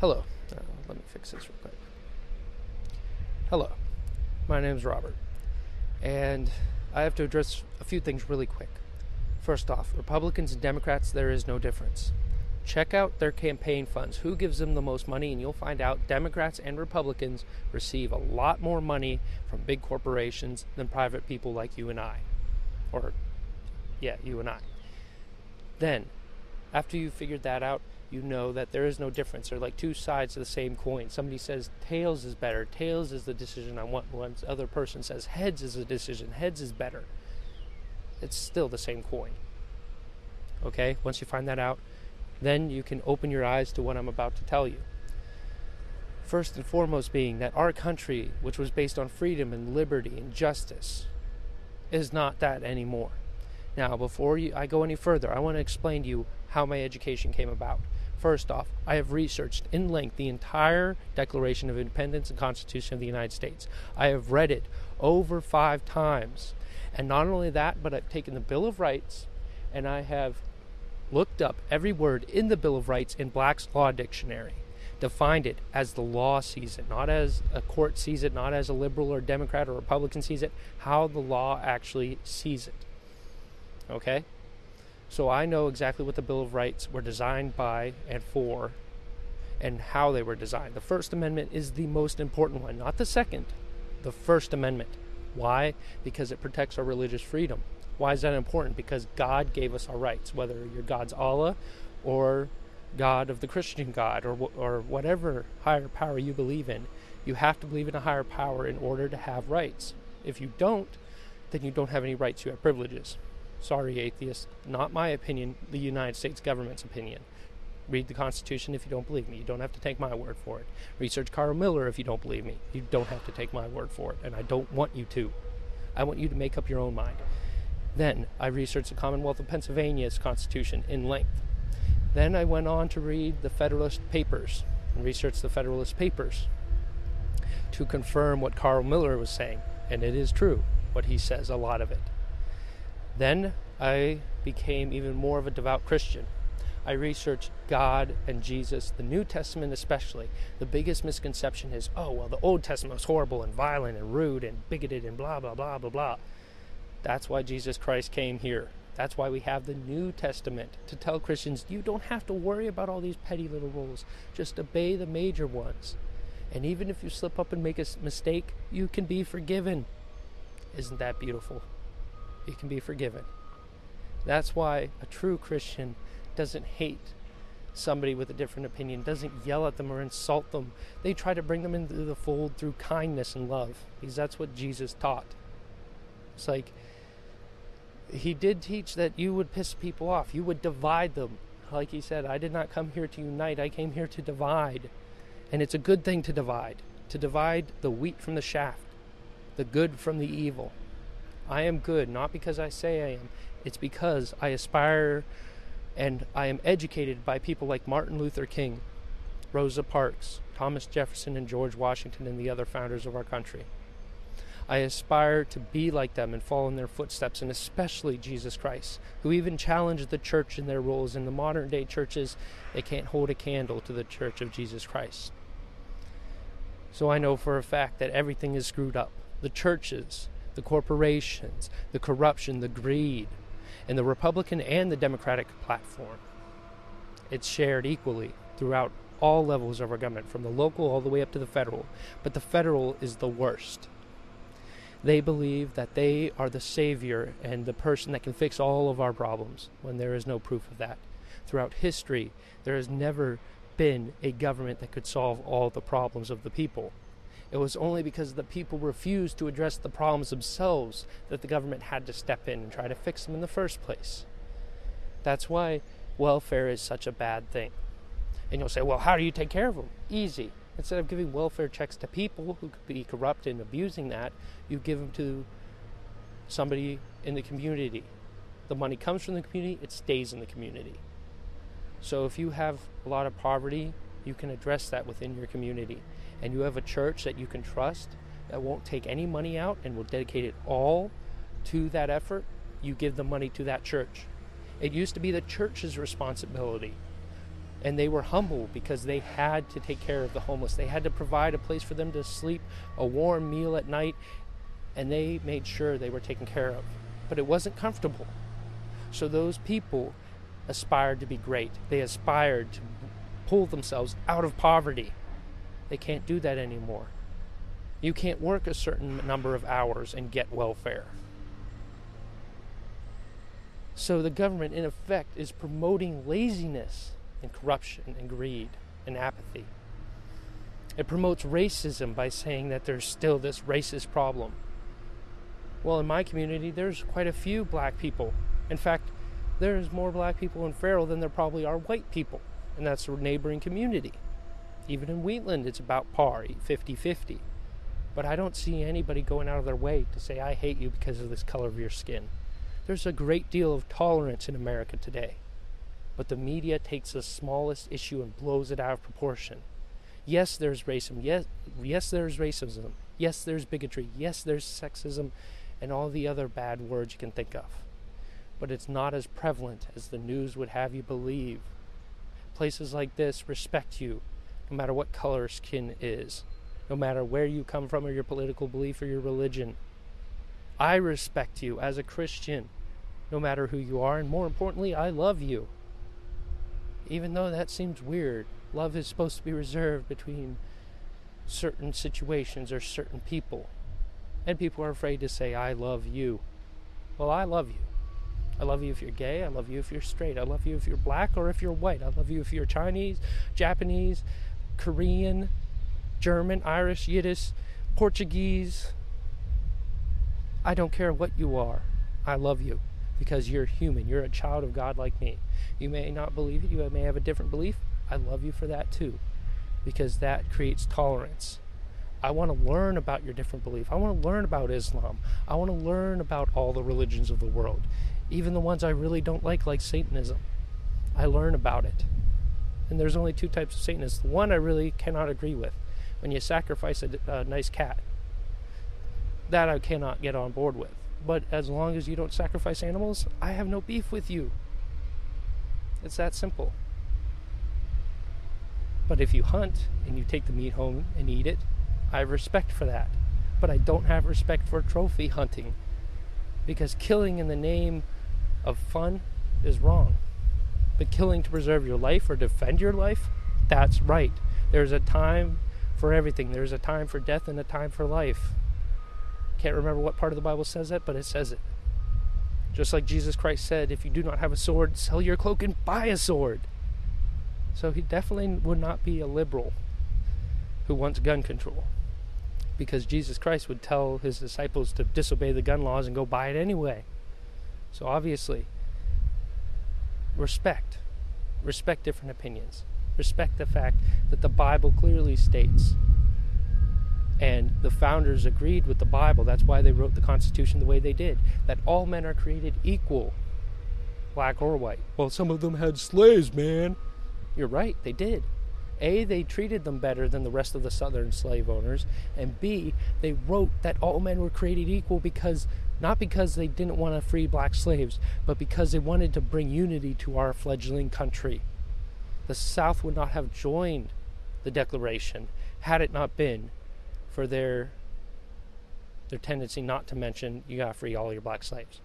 Hello. Let me fix this real quick. Hello. My name is Robert. And I have to address a few things really quick. First off, Republicans and Democrats, there is no difference. Check out their campaign funds. Who gives them the most money? And you'll find out Democrats and Republicans receive a lot more money from big corporations than private people like you and I. You and I. Then, after you've figured that out, you know that there is no difference. They're like two sides of the same coin. Somebody says tails is better. Tails is the decision I want. One other person says heads is the decision. Heads is better. It's still the same coin. Okay? Once you find that out, then you can open your eyes to what I'm about to tell you. First and foremost being that our country, which was based on freedom and liberty and justice, is not that anymore. Now, before I go any further, I want to explain to you how my education came about. First off, I have researched in length the entire Declaration of Independence and Constitution of the United States. I have read it over 5 times. And not only that, but I've taken the Bill of Rights and I have looked up every word in the Bill of Rights in Black's Law Dictionary, defined it as the law sees it, not as a court sees it, not as a liberal or Democrat or Republican sees it, how the law actually sees it. Okay? So I know exactly what the Bill of Rights were designed by and for and how they were designed. The First Amendment is the most important one, not the second, the First Amendment. Why? Because it protects our religious freedom. Why is that important? Because God gave us our rights, whether you're God's Allah or God of the Christian God or whatever higher power you believe in. You have to believe in a higher power in order to have rights. If you don't, then you don't have any rights, you have privileges. Sorry, atheists. Not my opinion, the United States government's opinion. Read the Constitution if you don't believe me. You don't have to take my word for it. Research Carl Miller if you don't believe me. You don't have to take my word for it, and I don't want you to. I want you to make up your own mind. Then I researched the Commonwealth of Pennsylvania's Constitution in length. Then I went on to read the Federalist Papers and research the Federalist Papers to confirm what Carl Miller was saying, and it is true what he says, a lot of it. Then I became even more of a devout Christian. I researched God and Jesus, the New Testament especially. The biggest misconception is, the Old Testament was horrible and violent and rude and bigoted and blah, blah, blah, blah, blah. That's why Jesus Christ came here. That's why we have the New Testament, to tell Christians, you don't have to worry about all these petty little rules. Just obey the major ones. And even if you slip up and make a mistake, you can be forgiven. Isn't that beautiful? You can be forgiven. That's why a true Christian doesn't hate somebody with a different opinion, doesn't yell at them or insult them. They try to bring them into the fold through kindness and love, because that's what Jesus taught. It's like, he did teach that you would piss people off. You would divide them. Like he said, I did not come here to unite. I came here to divide. And it's a good thing to divide the wheat from the shaft, the good from the evil. I am good, not because I say I am. It's because I aspire and I am educated by people like Martin Luther King, Rosa Parks, Thomas Jefferson, and George Washington, and the other founders of our country. I aspire to be like them and follow in their footsteps, and especially Jesus Christ, who even challenged the church in their roles. In the modern day churches, they can't hold a candle to the church of Jesus Christ. So I know for a fact that everything is screwed up. The churches, the corporations, the corruption, the greed, and the Republican and the Democratic platform. It's shared equally throughout all levels of our government, from the local all the way up to the federal. But the federal is the worst. They believe that they are the savior and the person that can fix all of our problems, when there is no proof of that. Throughout history, there has never been a government that could solve all the problems of the people. It was only because the people refused to address the problems themselves that the government had to step in and try to fix them in the first place. That's why welfare is such a bad thing. And you'll say, well, how do you take care of them? Easy. Instead of giving welfare checks to people who could be corrupt and abusing that, you give them to somebody in the community. The money comes from the community, it stays in the community. So if you have a lot of poverty, you can address that within your community. And you have a church that you can trust, that won't take any money out and will dedicate it all to that effort, you give the money to that church. It used to be the church's responsibility. And they were humble because they had to take care of the homeless. They had to provide a place for them to sleep, a warm meal at night, and they made sure they were taken care of. But it wasn't comfortable. So those people aspired to be great. They aspired to pull themselves out of poverty. They can't do that anymore. You can't work a certain number of hours and get welfare. So the government, in effect, is promoting laziness and corruption and greed and apathy. It promotes racism by saying that there's still this racist problem. Well, in my community, there's quite a few black people. In fact, there's more black people in Farrell than there probably are white people. And that's a neighboring community. Even in Wheatland, it's about par, 50-50. But I don't see anybody going out of their way to say, I hate you because of this color of your skin. There's a great deal of tolerance in America today. But the media takes the smallest issue and blows it out of proportion. Yes, there's racism. Yes, there's racism. Yes, there's bigotry. Yes, there's sexism and all the other bad words you can think of. But it's not as prevalent as the news would have you believe. Places like this respect you, no matter what color skin is, no matter where you come from or your political belief or your religion. I respect you as a Christian, no matter who you are, and more importantly, I love you. Even though that seems weird, love is supposed to be reserved between certain situations or certain people. And people are afraid to say, I love you. Well, I love you. I love you if you're gay. I love you if you're straight. I love you if you're black or if you're white. I love you if you're Chinese, Japanese, Korean, German, Irish, Yiddish, Portuguese. I don't care what you are. I love you because you're human. You're a child of God like me. You may not believe it. You may have a different belief. I love you for that too, because that creates tolerance. I want to learn about your different belief. I want to learn about Islam. I want to learn about all the religions of the world, even the ones I really don't like Satanism. I learn about it. And there's only two types of Satanists. The one I really cannot agree with, when you sacrifice a nice cat. That I cannot get on board with. But as long as you don't sacrifice animals, I have no beef with you. It's that simple. But if you hunt and you take the meat home and eat it, I have respect for that. But I don't have respect for trophy hunting, because killing in the name of fun is wrong. But killing to preserve your life or defend your life, that's right. There's a time for everything. There's a time for death and a time for life. Can't remember what part of the Bible says that, but it says it. Just like Jesus Christ said, if you do not have a sword, sell your cloak and buy a sword. So he definitely would not be a liberal who wants gun control, because Jesus Christ would tell his disciples to disobey the gun laws and go buy it anyway. So obviously, respect different opinions. Respect the fact that the Bible clearly states, and the founders agreed with the Bible, that's why they wrote the Constitution the way they did, that all men are created equal, black or white. Well, some of them had slaves, man. You're right, they did. A, they treated them better than the rest of the southern slave owners, and B, they wrote that all men were created equal not because they didn't want to free black slaves, but because they wanted to bring unity to our fledgling country. The South would not have joined the Declaration had it not been for their tendency not to mention, you gotta free all your black slaves.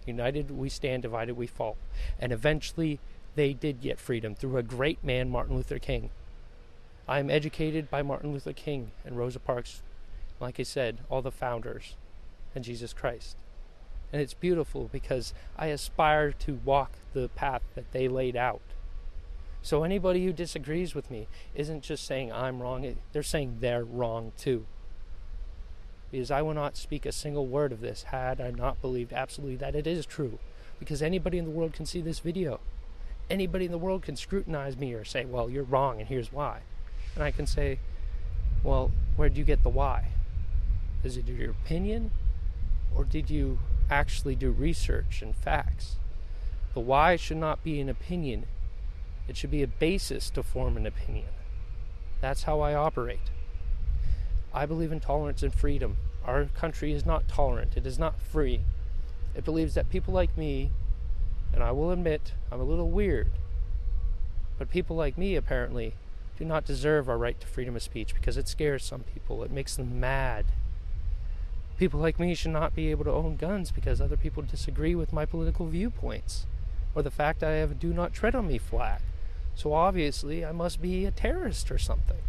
United we stand, divided we fall. And eventually they did get freedom through a great man, Martin Luther King. I am educated by Martin Luther King and Rosa Parks, like I said, all the founders, and Jesus Christ. And it's beautiful because I aspire to walk the path that they laid out. So anybody who disagrees with me isn't just saying I'm wrong, they're saying they're wrong too. Because I will not speak a single word of this had I not believed absolutely that it is true. Because anybody in the world can see this video. Anybody in the world can scrutinize me or say, well, you're wrong and here's why. And I can say, well, where did you get the why? Is it your opinion? Or did you actually do research and facts? The why should not be an opinion. It should be a basis to form an opinion. That's how I operate. I believe in tolerance and freedom. Our country is not tolerant. It is not free. It believes that people like me, and I will admit I'm a little weird, But people like me, apparently, do not deserve our right to freedom of speech because it scares some people. It makes them mad. People like me should not be able to own guns because other people disagree with my political viewpoints, or the fact I have a do not tread on me flag. So obviously I must be a terrorist or something.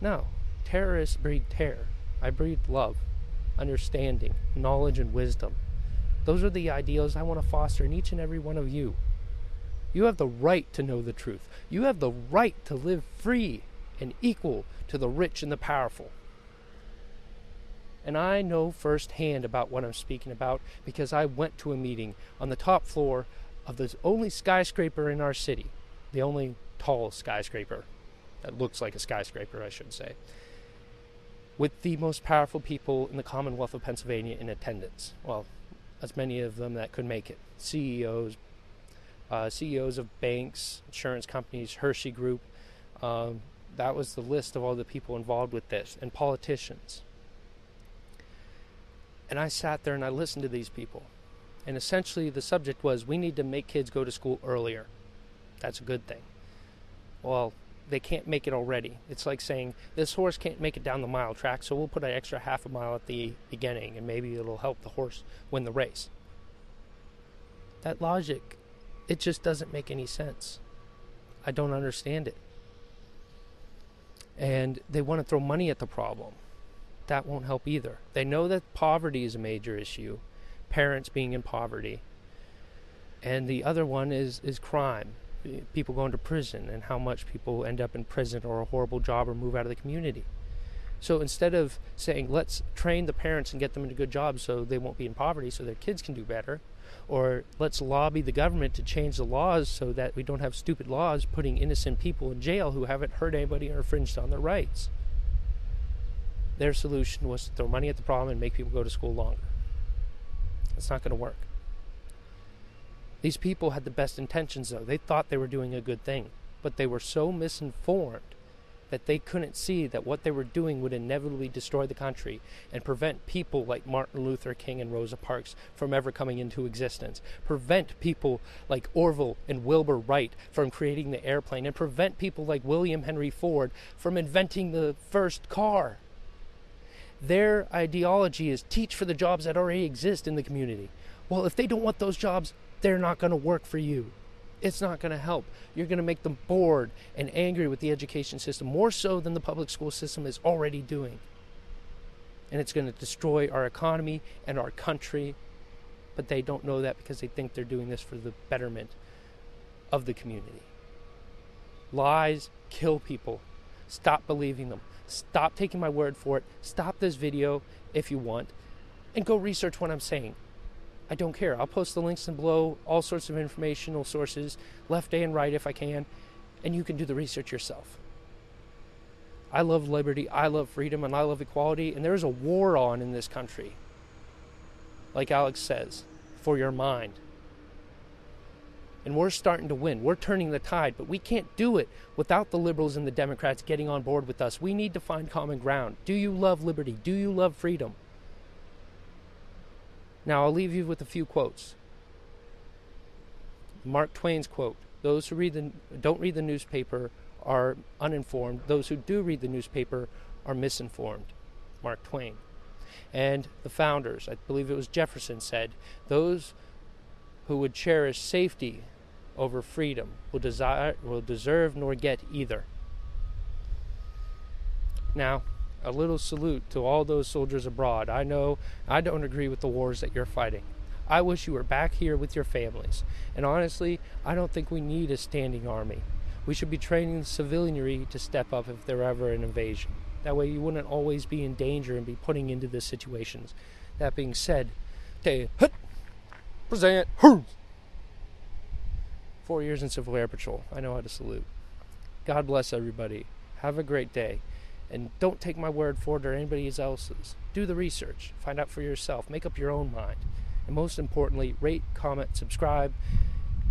No, terrorists breed terror. I breed love, understanding, knowledge, and wisdom. Those are the ideals I want to foster in each and every one of you. You have the right to know the truth. You have the right to live free and equal to the rich and the powerful. And I know firsthand about what I'm speaking about because I went to a meeting on the top floor of the only skyscraper in our city, the only tall skyscraper that looks like a skyscraper, I should say, with the most powerful people in the Commonwealth of Pennsylvania in attendance. Well, as many of them that could make it. CEOs of banks, insurance companies, Hershey Group. That was the list of all the people involved with this, and politicians. And I sat there and I listened to these people. And essentially the subject was, we need to make kids go to school earlier. That's a good thing. Well, they can't make it already. It's like saying, this horse can't make it down the mile track, so we'll put an extra half a mile at the beginning, and maybe it'll help the horse win the race. That logic, it just doesn't make any sense. I don't understand it. And they want to throw money at the problem. That won't help either. They know that poverty is a major issue, parents being in poverty. And the other one is crime, people going to prison, and how much people end up in prison or a horrible job or move out of the community. So instead of saying, let's train the parents and get them into good jobs so they won't be in poverty so their kids can do better, or let's lobby the government to change the laws so that we don't have stupid laws putting innocent people in jail who haven't hurt anybody or infringed on their rights. Their solution was to throw money at the problem and make people go to school longer. It's not going to work. These people had the best intentions, though. They thought they were doing a good thing, but they were so misinformed that they couldn't see that what they were doing would inevitably destroy the country and prevent people like Martin Luther King and Rosa Parks from ever coming into existence, prevent people like Orville and Wilbur Wright from creating the airplane, and prevent people like William Henry Ford from inventing the first car. Their ideology is teach for the jobs that already exist in the community. Well, if they don't want those jobs, they're not going to work for you. It's not going to help. You're going to make them bored and angry with the education system, more so than the public school system is already doing. And it's going to destroy our economy and our country, but they don't know that because they think they're doing this for the betterment of the community. Lies kill people. Stop believing them. Stop taking my word for it. Stop this video if you want, and go research what I'm saying. I don't care. I'll post the links in below, all sorts of informational sources, left and right if I can, and you can do the research yourself. I love liberty, I love freedom, and I love equality, and there's a war on in this country. Like Alex says, for your mind. And we're starting to win. We're turning the tide, but we can't do it without the liberals and the Democrats getting on board with us. We need to find common ground. Do you love liberty? Do you love freedom? Now, I'll leave you with a few quotes. Mark Twain's quote, those who don't read the newspaper are uninformed. Those who do read the newspaper are misinformed. Mark Twain. And the founders, I believe it was Jefferson, said, those who would cherish safety over freedom will deserve nor get either. Now, a little salute to all those soldiers abroad. I know I don't agree with the wars that you're fighting. I wish you were back here with your families. And honestly, I don't think we need a standing army. We should be training the civilianry to step up if there ever an invasion. That way you wouldn't always be in danger and be putting into these situations. That being said, present 4 years in Civil Air Patrol. I know how to salute. God bless everybody. Have a great day. And don't take my word for it or anybody else's. Do the research. Find out for yourself. Make up your own mind. And most importantly, rate, comment, subscribe,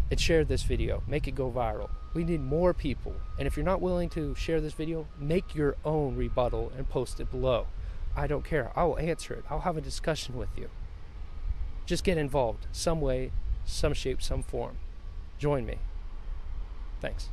and share this video. Make it go viral. We need more people. And if you're not willing to share this video, make your own rebuttal and post it below. I don't care. I will answer it. I'll have a discussion with you. Just get involved. Some way, some shape, some form. Join me. Thanks.